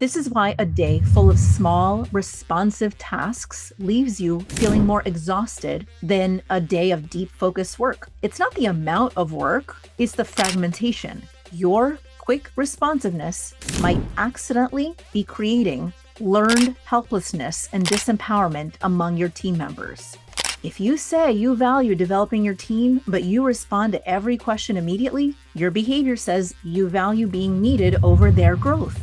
This is why a day full of small, responsive tasks leaves you feeling more exhausted than a day of deep focused work. It's not the amount of work, it's the fragmentation. Your quick responsiveness might accidentally be creating learned helplessness and disempowerment among your team members. If you say you value developing your team, but you respond to every question immediately, your behavior says you value being needed over their growth.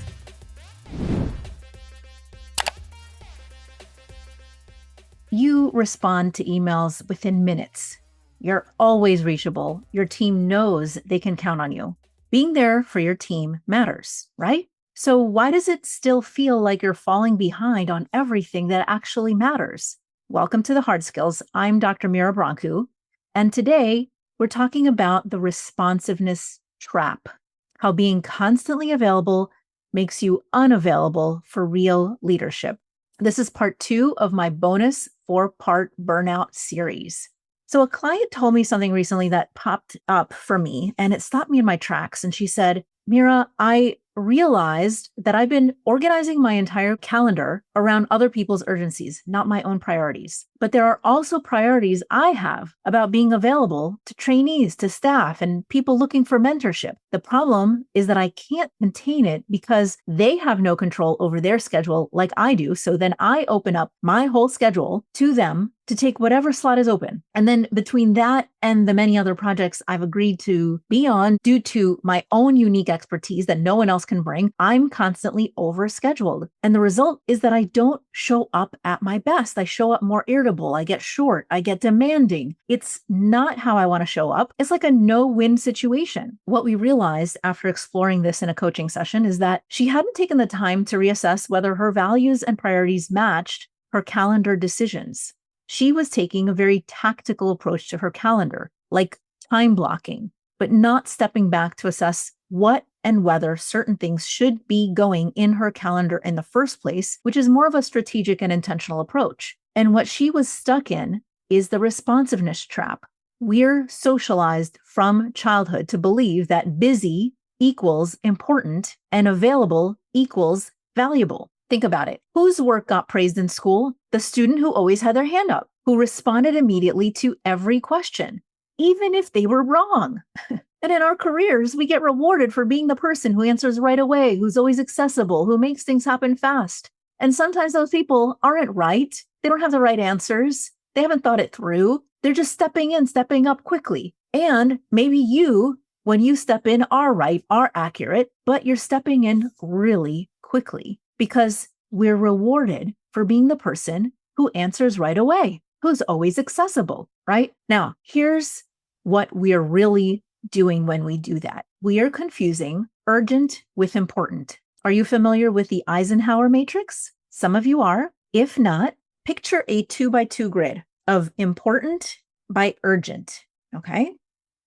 You respond to emails within minutes. You're always reachable. Your team knows they can count on you. Being there for your team matters, right? So why does it still feel like you're falling behind on everything that actually matters? Welcome to the Hard Skills. I'm Dr. Mira Brancu, and today we're talking about the responsiveness trap, how being constantly available makes you unavailable for real leadership. This is part 2 of my bonus 4-part Burnout series. So a client told me something recently that popped up for me, and it stopped me in my tracks. And she said, Mira, I realized that I've been organizing my entire calendar around other people's urgencies, not my own priorities. But there are also priorities I have about being available to trainees, to staff, and people looking for mentorship. The problem is that I can't contain it because they have no control over their schedule like I do. So then I open up my whole schedule to them to take whatever slot is open. And then between that and the many other projects I've agreed to be on due to my own unique expertise that no one else can bring, I'm constantly overscheduled. And the result is that I don't show up at my best. I show up more irritable. I get short. I get demanding. It's not how I want to show up. It's like a no-win situation. What we realized after exploring this in a coaching session is that she hadn't taken the time to reassess whether her values and priorities matched her calendar decisions. She was taking a very tactical approach to her calendar, like time blocking, but not stepping back to assess what and whether certain things should be going in her calendar in the first place, which is more of a strategic and intentional approach. And what she was stuck in is the responsiveness trap. We're socialized from childhood to believe that busy equals important and available equals valuable. Think about it. Whose work got praised in school? The student who always had their hand up, who responded immediately to every question, even if they were wrong. And in our careers, we get rewarded for being the person who answers right away, who's always accessible, who makes things happen fast. And sometimes those people aren't right. They don't have the right answers. They haven't thought it through. They're just stepping in, stepping up quickly. And maybe you, when you step in, are right, are accurate, but you're stepping in really quickly because we're rewarded for being the person who answers right away, who's always accessible, right? Now, here's what we're really doing when we do that. We are confusing urgent with important. Are you familiar with the Eisenhower Matrix? Some of you are. If not, picture a 2x2 grid of important by urgent, okay?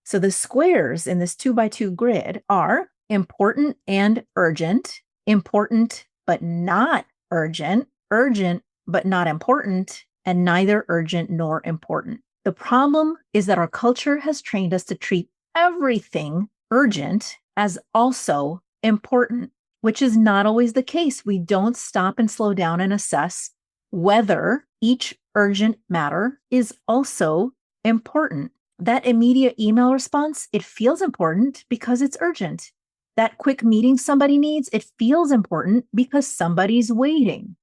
So the squares in this 2x2 grid are important and urgent, important but not urgent, urgent but not important, and neither urgent nor important. The problem is that our culture has trained us to treat everything urgent as also important, which is not always the case. We don't stop and slow down and assess whether each urgent matter is also important. That immediate email response, it feels important because it's urgent. That quick meeting somebody needs, it feels important because somebody's waiting.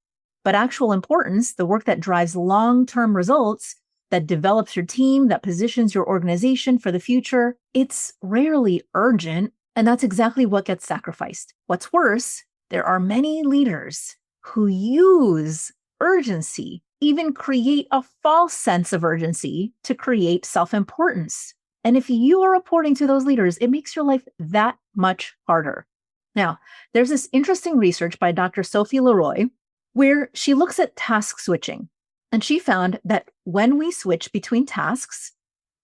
But actual importance, the work that drives long-term results, that develops your team, that positions your organization for the future, it's rarely urgent, and that's exactly what gets sacrificed. What's worse, there are many leaders who use urgency, even create a false sense of urgency to create self-importance. And if you are reporting to those leaders, it makes your life that much harder. Now, there's this interesting research by Dr. Sophie Leroy where she looks at task switching. And she found that when we switch between tasks,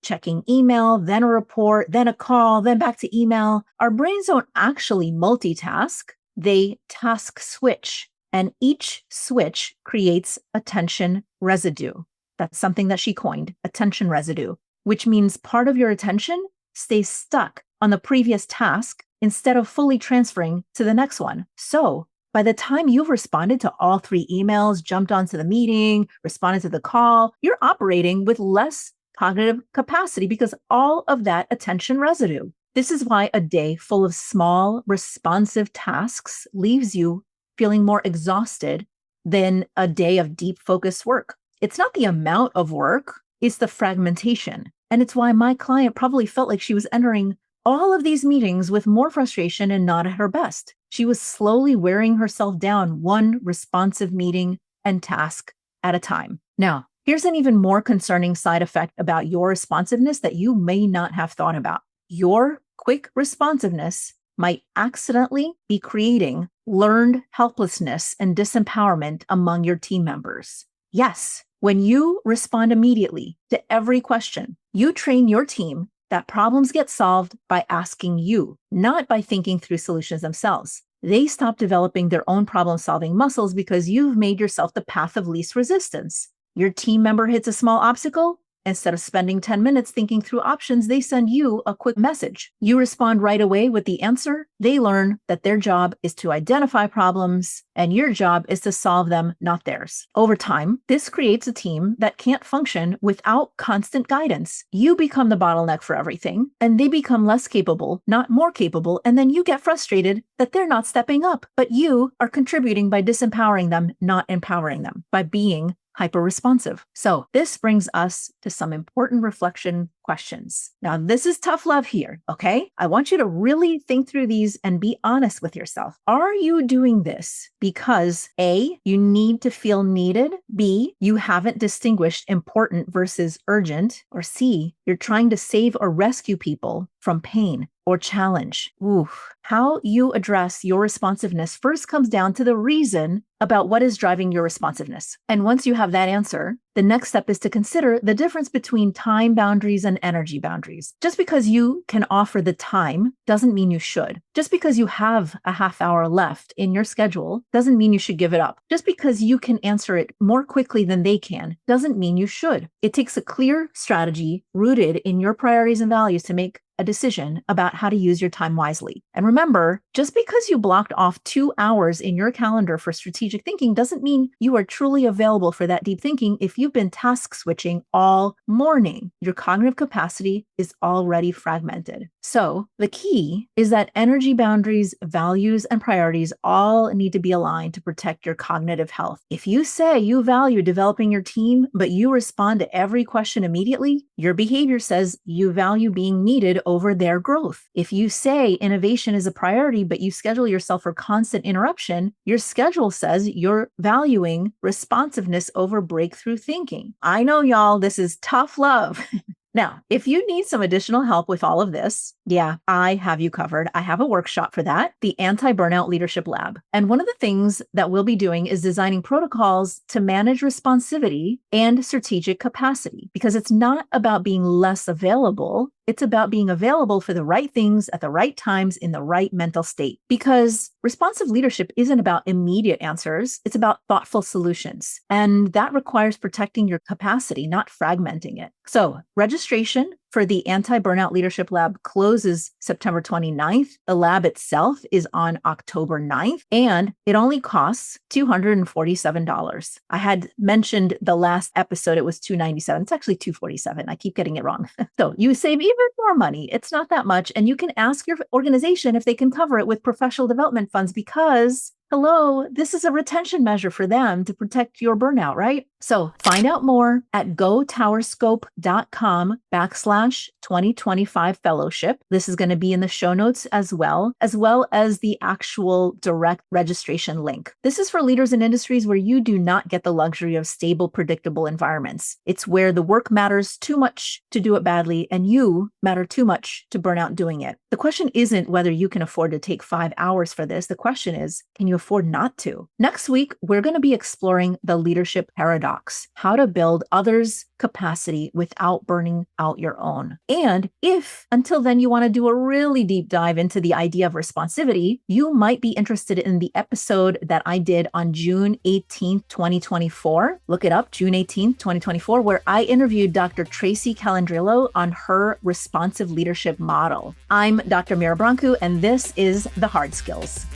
checking email, then a report, then a call, then back to email, our brains don't actually multitask. They task switch. And each switch creates attention residue. That's something that she coined, attention residue, which means part of your attention stays stuck on the previous task instead of fully transferring to the next one. So By the time you've responded to all 3 emails, jumped onto the meeting, responded to the call, you're operating with less cognitive capacity because all of that attention residue. This is why a day full of small, responsive tasks leaves you feeling more exhausted than a day of deep focused work. It's not the amount of work, it's the fragmentation. And it's why my client probably felt like she was entering all of these meetings with more frustration and not at her best. She was slowly wearing herself down one responsive meeting and task at a time. Now, here's an even more concerning side effect about your responsiveness that you may not have thought about. Your quick responsiveness might accidentally be creating learned helplessness and disempowerment among your team members. Yes, when you respond immediately to every question, you train your team that problems get solved by asking you, not by thinking through solutions themselves. They stop developing their own problem-solving muscles because you've made yourself the path of least resistance. Your team member hits a small obstacle. Instead of spending 10 minutes thinking through options, they send you a quick message. You respond right away with the answer. They learn that their job is to identify problems and your job is to solve them, not theirs. Over time, this creates a team that can't function without constant guidance. You become the bottleneck for everything and they become less capable, not more capable, and then you get frustrated that they're not stepping up, but you are contributing by disempowering them, not empowering them, by being hyper-responsive. So this brings us to some important reflection questions. Now, this is tough love here, okay? I want you to really think through these and be honest with yourself. Are you doing this because A, you need to feel needed, B, you haven't distinguished important versus urgent, or C, you're trying to save or rescue people from pain or challenge? Oof. How you address your responsiveness first comes down to the reason about what is driving your responsiveness. And once you have that answer, the next step is to consider the difference between time boundaries and energy boundaries. Just because you can offer the time doesn't mean you should. Just because you have a half hour left in your schedule doesn't mean you should give it up. Just because you can answer it more quickly than they can doesn't mean you should. It takes a clear strategy rooted in your priorities and values to make a decision about how to use your time wisely. And remember, just because you blocked off 2 hours in your calendar for strategic thinking doesn't mean you are truly available for that deep thinking if you've been task switching all morning. Your cognitive capacity is already fragmented. So the key is that energy boundaries, values, and priorities all need to be aligned to protect your cognitive health. If you say you value developing your team, but you respond to every question immediately, your behavior says you value being needed over their growth. If you say innovation is a priority, but you schedule yourself for constant interruption, your schedule says you're valuing responsiveness over breakthrough thinking. I know, y'all, this is tough love. Now, if you need some additional help with all of this, yeah, I have you covered. I have a workshop for that, the Anti-Burnout Leadership Lab. And one of the things that we'll be doing is designing protocols to manage responsivity and strategic capacity, because it's not about being less available. It's about being available for the right things at the right times in the right mental state. Because responsive leadership isn't about immediate answers. It's about thoughtful solutions. And that requires protecting your capacity, not fragmenting it. So registration for the Anti-Burnout Leadership Lab closes September 29th. The lab itself is on October 9th, and it only costs $247. I had mentioned the last episode, it was $297. It's actually $247. I keep getting it wrong. So you save even more money. It's not that much. And you can ask your organization if they can cover it with professional development funds because hello, this is a retention measure for them to protect your burnout, right? So find out more at gotowerscope.com/2025 fellowship. This is going to be in the show notes as well as the actual direct registration link. This is for leaders in industries where you do not get the luxury of stable, predictable environments. It's where the work matters too much to do it badly and you matter too much to burn out doing it. The question isn't whether you can afford to take 5 hours for this. The question is, can you afford not to? Next week, we're going to be exploring the leadership paradox, how to build others' capacity without burning out your own. And if until then you want to do a really deep dive into the idea of responsivity, you might be interested in the episode that I did on June 18th, 2024. Look it up, June 18th, 2024, where I interviewed Dr. Tracy Calandrillo on her responsive leadership model. I'm Dr. Mira Brancu, and this is The Hard Skills.